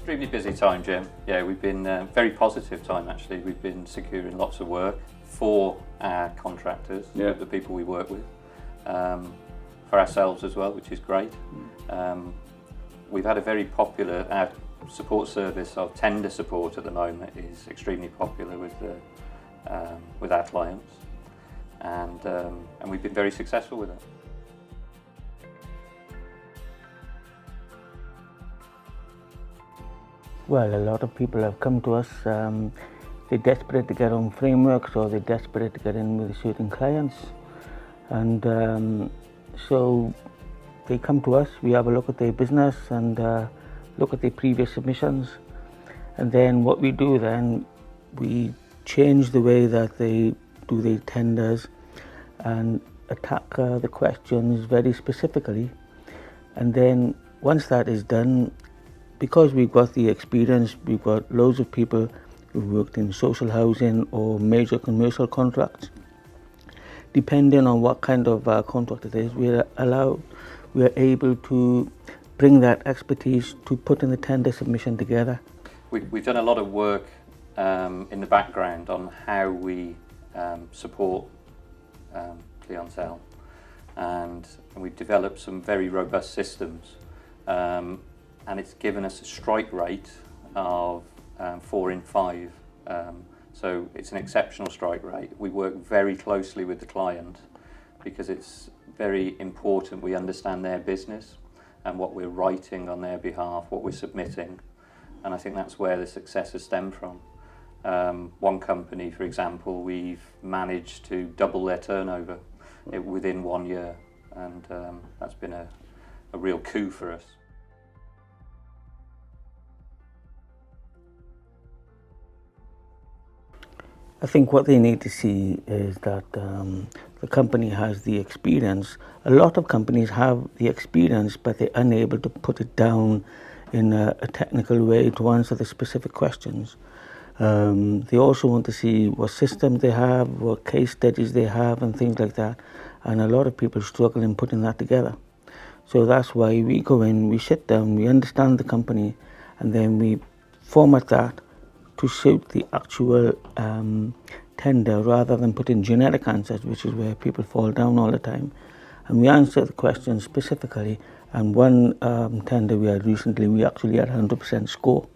Extremely busy time, Jim. Yeah, we've been very positive time actually. We've been securing lots of work for our contractors, the people we work with, for ourselves as well, which is great. We've had a very popular, our support service of tender support at the moment is extremely popular with our clients, and we've been very successful with it. Well, a lot of people have come to us, they're desperate to get on frameworks or they're desperate to get in with certain clients, and so they come to us, we have a look at their business and look at their previous submissions, and then what we do then, we change the way that they do their tenders and attack the questions very specifically, and then once that is done, because we've got the experience, we've got loads of people who've worked in social housing or major commercial contracts. Depending on what kind of contract it is, we're able to bring that expertise to put in the tender submission together. We've done a lot of work in the background on how we support clientele, and we've developed some very robust systems. And it's given us a strike rate of 4 in 5. So it's an exceptional strike rate. We work very closely with the client because it's very important we understand their business and what we're writing on their behalf, what we're submitting. And I think that's where the success has stemmed from. One company, for example, we've managed to double their turnover within 1 year. And that's been a real coup for us. I think what they need to see is that the company has the experience. A lot of companies have the experience, but they're unable to put it down in a technical way to answer the specific questions. They also want to see what systems they have, what case studies they have, and things like that. And a lot of people struggle in putting that together. So that's why we go in, we sit down, we understand the company, and then we format that to suit the actual tender rather than put in generic answers, which is where people fall down all the time. And we answer the questions specifically, and one tender we had recently, we actually had 100% score,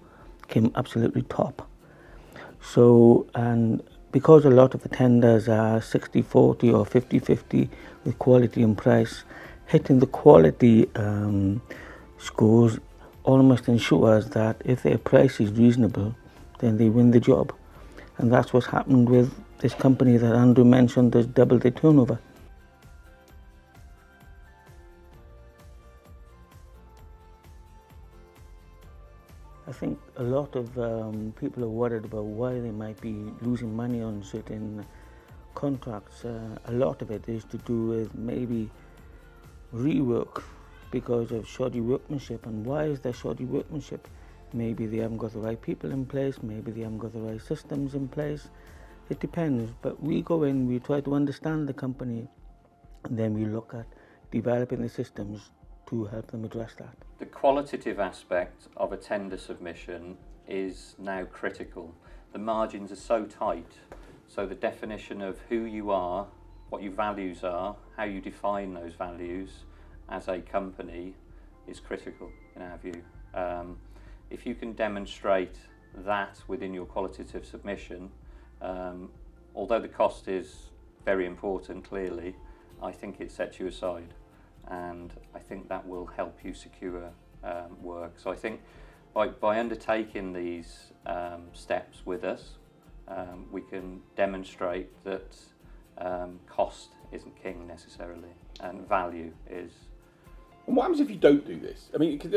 came absolutely top. So, and because a lot of the tenders are 60-40 or 50-50 with quality and price, hitting the quality scores almost ensures that if their price is reasonable, then they win the job. And that's what's happened with this company that Andrew mentioned has doubled their turnover. I think a lot of people are worried about why they might be losing money on certain contracts. A lot of it is to do with maybe rework because of shoddy workmanship. And why is there shoddy workmanship? Maybe they haven't got the right people in place, maybe they haven't got the right systems in place. It depends, but we go in, we try to understand the company, and then we look at developing the systems to help them address that. The qualitative aspect of a tender submission is now critical. The margins are so tight, so the definition of who you are, what your values are, how you define those values as a company is critical in our view. If you can demonstrate that within your qualitative submission, although the cost is very important clearly, I think it sets you aside, and I think that will help you secure work. So I think by undertaking these steps with us, we can demonstrate that cost isn't king necessarily, and value is. And what happens if you don't do this? I mean, if you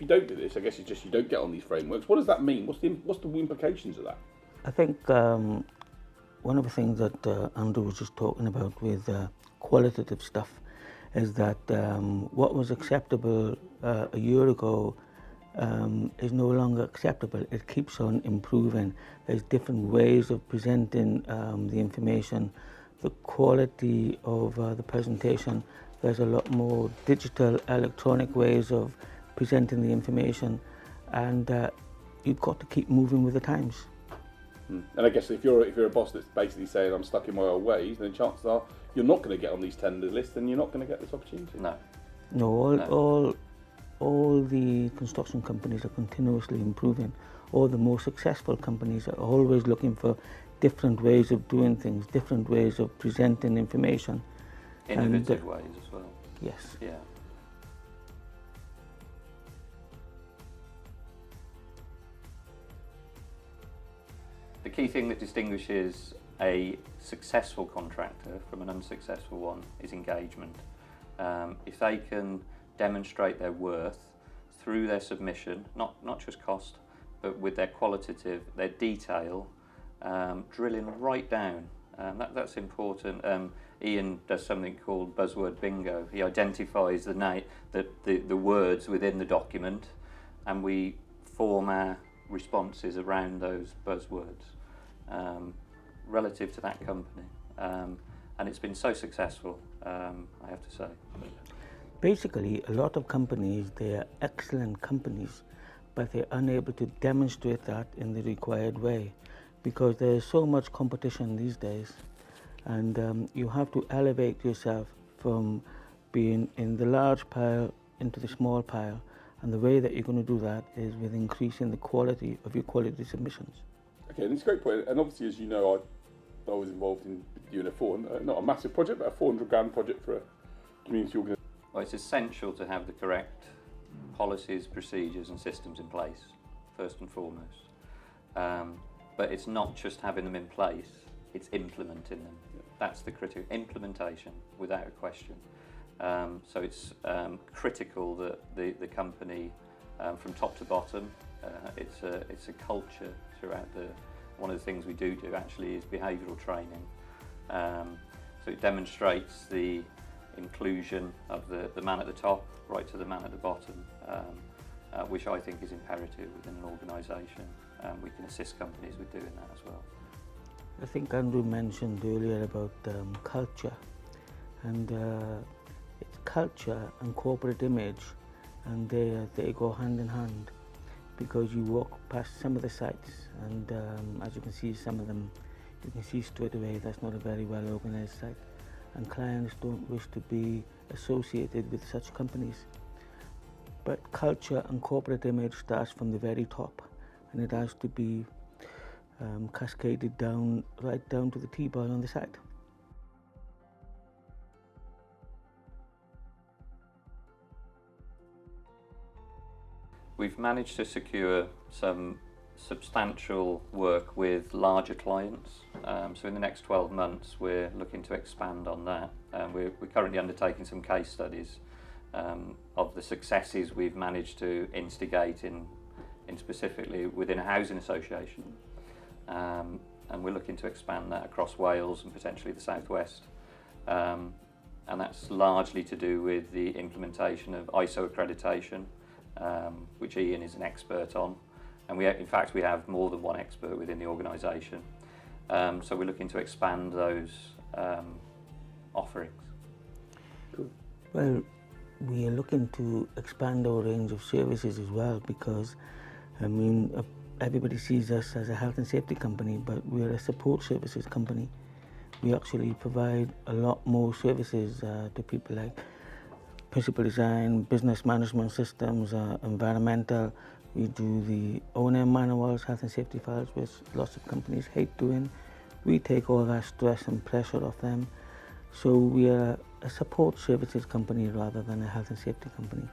don't do this, I guess it's just you don't get on these frameworks. What does that mean? What's the implications of that? I think one of the things that Andrew was just talking about with qualitative stuff is that what was acceptable a year ago is no longer acceptable. It keeps on improving. There's different ways of presenting the information, the quality of the presentation. There's a lot more digital, electronic ways of presenting the information, and you've got to keep moving with the times. And I guess if you're a boss that's basically saying I'm stuck in my old ways, then chances are you're not going to get on these tender lists, and you're not going to get this opportunity. No. No, all the construction companies are continuously improving. All the more successful companies are always looking for different ways of doing things, different ways of presenting information. Innovative ways as well. Yes. Yeah. The key thing that distinguishes a successful contractor from an unsuccessful one is engagement. If they can demonstrate their worth through their submission, not just cost, but with their qualitative, their detail, drilling right down. That's important. Ian does something called buzzword bingo. He identifies the words within the document, and we form our responses around those buzzwords relative to that company. And it's been so successful, I have to say. Basically, a lot of companies, they are excellent companies, but they're unable to demonstrate that in the required way because there's so much competition these days, and you have to elevate yourself from being in the large pile into the small pile, and the way that you're going to do that is with increasing the quality of your quality submissions. Okay, and it's a great point. And obviously, as you know, I was involved in UNF4, not a massive project, but a 400 grand project for a community organisation. Well, it's essential to have the correct policies, procedures and systems in place, first and foremost. But it's not just having them in place, it's implementing them. That's the critical implementation, without a question. So it's critical that the company, from top to bottom, it's a culture throughout one of the things we do actually is behavioural training. So it demonstrates the inclusion of the man at the top right to the man at the bottom, which I think is imperative within an organisation. We can assist companies with doing that as well. I think Andrew mentioned earlier about culture, and it's culture and corporate image, and they go hand in hand, because you walk past some of the sites and as you can see, some of them you can see straight away that's not a very well organised site, and clients don't wish to be associated with such companies. But culture and corporate image starts from the very top, and it has to be cascaded down, right down to the T-boy on the site. We've managed to secure some substantial work with larger clients. So in the next 12 months, we're looking to expand on that. We're currently undertaking some case studies of the successes we've managed to instigate in specifically within a housing association. And we're looking to expand that across Wales and potentially the southwest. And that's largely to do with the implementation of ISO accreditation, which Ian is an expert on. And in fact, we have more than one expert within the organisation. So we're looking to expand those offerings. Cool. Well, we are looking to expand our range of services as well, because I mean, everybody sees us as a health and safety company, but we're a support services company. We actually provide a lot more services to people, like principal design, business management systems, environmental. We do the O&M manuals, health and safety files, which lots of companies hate doing. We take all that stress and pressure off them. So we are a support services company rather than a health and safety company.